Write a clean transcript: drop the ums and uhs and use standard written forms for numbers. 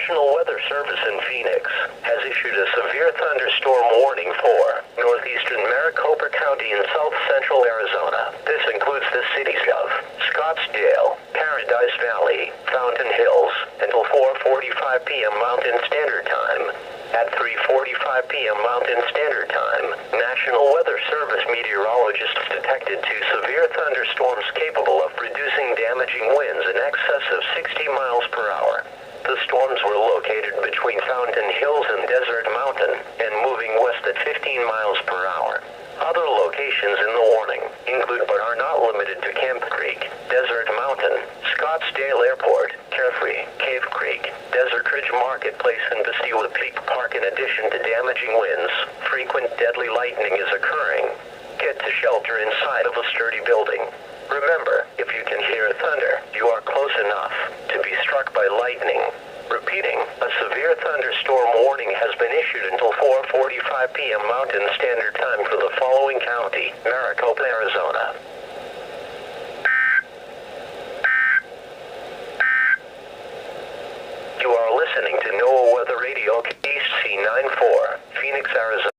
National Weather Service in Phoenix has issued a severe thunderstorm warning for northeastern Maricopa County in south central Arizona. This includes the cities of Scottsdale, Paradise Valley, Fountain Hills, until 4:45 p.m. Mountain Standard Time. At 3:45 p.m. Mountain Standard Time, National Weather Service meteorologists detected two severe thunderstorms capable of producing damaging winds in excess of 60 miles per hour. The storms were located between Fountain Hills and Desert Mountain and moving west at 15 miles per hour. Other locations in the warning include but are not limited to Camp Creek, Desert Mountain, Scottsdale Airport, Carefree, Cave Creek, Desert Ridge Marketplace, and Bastille Peak Park. In addition to damaging winds, frequent deadly lightning is occurring. Get to shelter inside of a sturdy building. Remember, if you can hear thunder, you are close enough to be struck by lightning. Repeating, a severe thunderstorm warning has been issued until 4:45 p.m. Mountain Standard Time for the